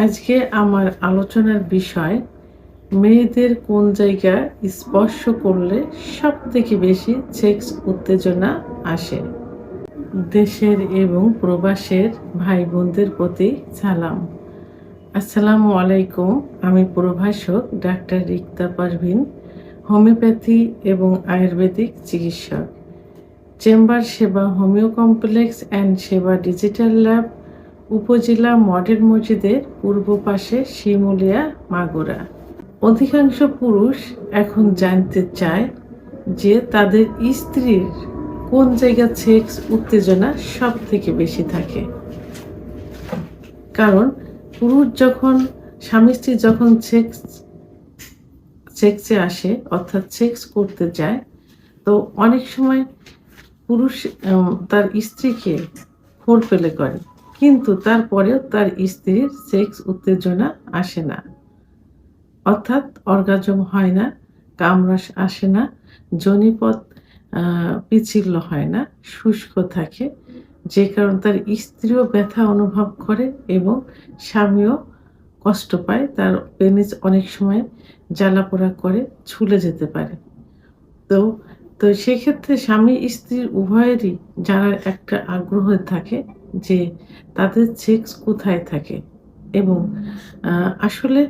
আজকে আমার আলোচনার বিষয় মেয়েদের কোন জায়গা স্পর্শ করলে সবথেকে বেশি সেক্স উত্তেজনা আসে। দেশের এবং প্রবাসের ভাই বোনদের প্রতি সালাম। আসসালামু আলাইকুম। আমি প্রভাষক ডাক্তার রিক্তা পারভিন, হোমিওপ্যাথি এবং আয়ুর্বেদিক চিকিৎসক, চেম্বার সেবা, হোমিও কমপ্লেক্স অ্যান্ড সেবা ডিজিটাল ল্যাব, উপজেলা মডেল মসজিদের পূর্ব পাশে, শিমুলিয়া, মাগুরা। অধিকাংশ পুরুষ এখন জানতে চায় যে তাদের স্ত্রীর কোন জায়গায় সেক্স উত্তেজনা সব থেকে বেশি থাকে। কারণ পুরুষ যখন স্বামী স্ত্রী যখন সেক্সে আসে অর্থাৎ সেক্স করতে যায়, তো অনেক সময় পুরুষ তার স্ত্রীকে ফোরপ্লে করে, কিন্তু তারপরেও তার স্ত্রীর সেক্স উত্তেজনা আসে না, অর্থাৎ অর্গাজম হয় না, কামরাস আসে না, যোনিপথ পিচ্ছিল হয় না, শুষ্ক থাকে, যে কারণে তার স্ত্রীও ব্যথা অনুভব করে এবং স্বামীও কষ্ট পায়। তার পেনিস অনেক সময় জ্বালাপোড়া করে, ছুলে যেতে পারে। তো তো সেক্ষেত্রে স্বামী স্ত্রীর উভয়েরই জানার একটা আগ্রহ থাকে যে তাদের সেক্স কোথায় থাকে, এবং আসলে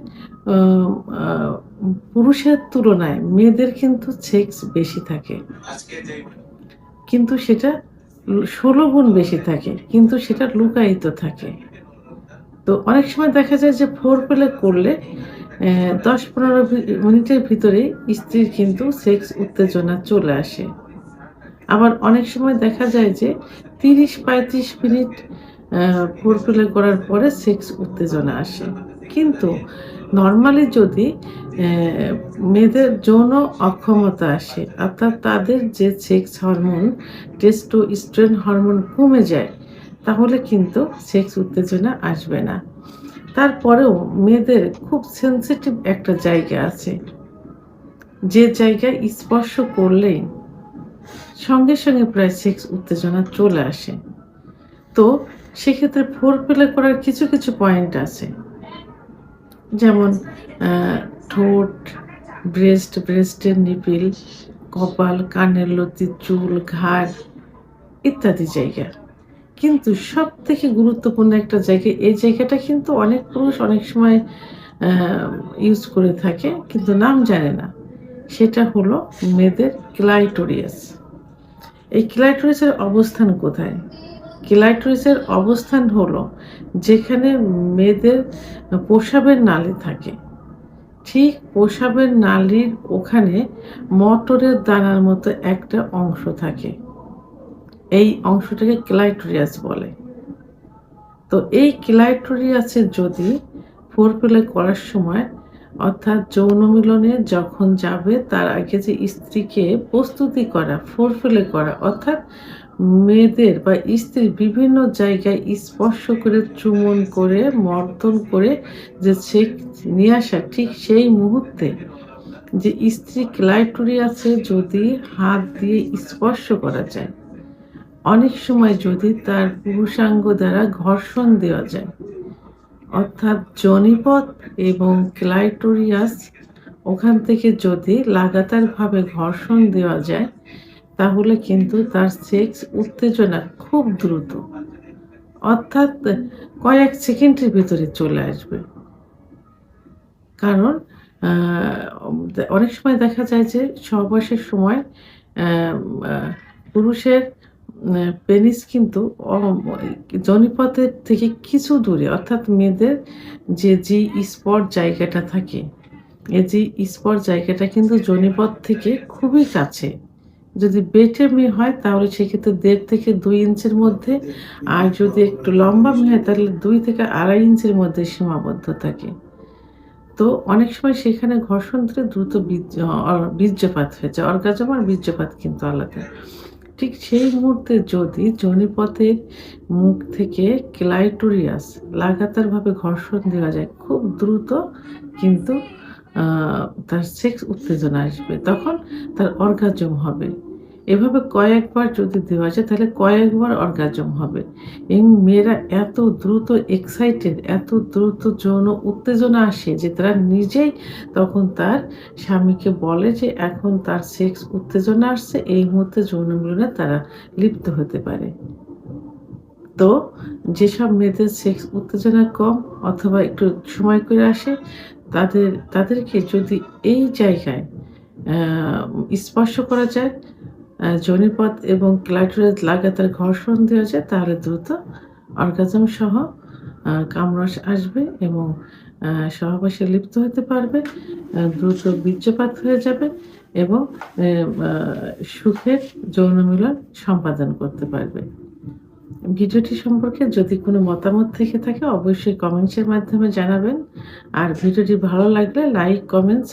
পুরুষের তুলনায় মেয়েদের কিন্তু সেক্স বেশি থাকে, কিন্তু সেটা 16 গুণ বেশি থাকে, কিন্তু সেটা লুকায়িত থাকে। তো অনেক সময় দেখা যায় যে ফোরপ্লে করলে 10-15 মিনিটের ভিতরেই স্ত্রীর কিন্তু সেক্স উত্তেজনা চলে আসে। আবার অনেক সময় দেখা যায় যে 30-35 মিনিট ফোরপ্লে করার পরে সেক্স উত্তেজনা আসে। কিন্তু নরমালি যদি মেয়েদের যৌন অক্ষমতা আসে, অর্থাৎ তাদের যে সেক্স হরমোন টেস্টোস্টেরন হরমোন কমে যায়, তাহলে কিন্তু সেক্স উত্তেজনা আসবে না। তারপরেও মেয়েদের খুব সেনসিটিভ একটা জায়গা আছে, যে জায়গায় স্পর্শ করলেই সঙ্গে সঙ্গে প্রায় সেক্স উত্তেজনা চলে আসে। তো সেক্ষেত্রে ফোরপ্লে করার কিছু কিছু পয়েন্ট আছে, যেমন ঠোঁট, ব্রেস্টের নিপিল, কপাল, কানের লতি, চুল, ঘাড় ইত্যাদি জায়গা। কিন্তু সব থেকে গুরুত্বপূর্ণ একটা জায়গা, এই জায়গাটা কিন্তু অনেক পুরুষ অনেক সময় ইউজ করে থাকে কিন্তু নাম জানে না, সেটা হলো মেয়েদের ক্লাইটোরিয়াস। এই ক্লাইটোরিসের অবস্থান কোথায়? ক্লাইটোরিসের অবস্থান হলো যেখানে মেয়েদের প্রস্রাবের নালী থাকে, ঠিক প্রস্রাবের নালীর ওখানে মটরের দানার মতো একটা অংশ থাকে। এই অংশটাকে ক্লাইটোরিয়াস বলে। তো এই ক্লাইটোরিয়াসে যদি ফোরপ্লে করার সময়, অর্থাৎ যৌন মিলনে যখন যাবে তার আগে যে স্ত্রীকে প্রস্তুতি করা, ফোরপ্লে করা, অর্থাৎ মেয়েদের বা স্ত্রীর বিভিন্ন জায়গায় স্পর্শ করে, চুম্বন করে, মর্দন করে যে সেক্স নিয়ে আসা, ঠিক সেই মুহূর্তে যে স্ত্রী ক্লাইটোরিয়াসে যদি হাত দিয়ে স্পর্শ করা যায়, অনেক সময় যদি তার পুরুষাঙ্গ দ্বারা ঘর্ষণ দেওয়া যায়, অর্থাৎ যোনিপথ এবং ক্লাইটোরিয়াস ওখান থেকে যদি লাগাতারভাবে ঘর্ষণ দেওয়া যায়, তাহলে কিন্তু তার সেক্স উত্তেজনা খুব দ্রুত, অর্থাৎ কয়েক সেকেন্ডের ভিতরে চলে আসবে। কারণ অনেক সময় দেখা যায় যে সহবাসের সময় পুরুষের পেনিস কিন্তু যোনিপথের থেকে কিছু দূরে, অর্থাৎ মেয়েদের যে স্পট জায়গাটা থাকে, এই যে স্পট জায়গাটা কিন্তু যোনিপথ থেকে খুবই কাছে। যদি বেটে মেয়ে হয় তাহলে সেক্ষেত্রে 1.5 থেকে 2 ইঞ্চির মধ্যে, আর যদি একটু লম্বা মেয়ে হয় তাহলে 2 থেকে 2.5 ইঞ্চির মধ্যে সীমাবদ্ধ থাকে। তো অনেক সময় সেখানে ঘর্ষণ ধরে দ্রুত বীর্যপাত হয়ে যায়। অর্গাজম আর বীর্যপাত কিন্তু আলাদা। ঠিক সেই মুহূর্তে যদি যোনিপথের মুখ থেকে ক্লাইটোরিয়াস লাগাতারভাবে ঘর্ষণ দেওয়া যায়, খুব দ্রুত কিন্তু তার সেক্স উত্তেজনা আসবে, তখন তার অর্গাজম হবে। এভাবে কয়েকবার যদি দেওয়া যায় তাহলে কয়েকবার অর্গাজম হবে। এবং মেয়েরা এত দ্রুত এক্সাইটেড, এত দ্রুত যৌন উত্তেজনা আসে যে তারা নিজেই তখন তার স্বামীকে বলে যে এখন তার সেক্স উত্তেজনা আসছে, এই মুহূর্তে যৌন মিলনে তারা লিপ্ত হতে পারে। তো যেসব মেয়েদের সেক্স উত্তেজনা কম অথবা একটু সময় করে আসে তাদেরকে যদি এই জায়গায় আ স্পর্শ করা যায়, যোনিপথ এবং ক্লাইটোরিস লাগাতার ঘর্ষণ দেওয়া যায় তাহলে দ্রুত অর্গাজম সহ কামরস আসবে এবং সহবাসে লিপ্ত হতে পারবে। দ্রুত বীর্যপাত হয়ে যাবে এবং এ আ সুখের যৌন মিলন সম্পাদন করতে পারবে। ভিডিওটি সম্পর্কে যদি কোনো মতামত থেকে থাকে অবশ্যই কমেন্টসের মাধ্যমে জানাবেন। আর ভিডিওটি ভালো লাগলে লাইক, কমেন্ট,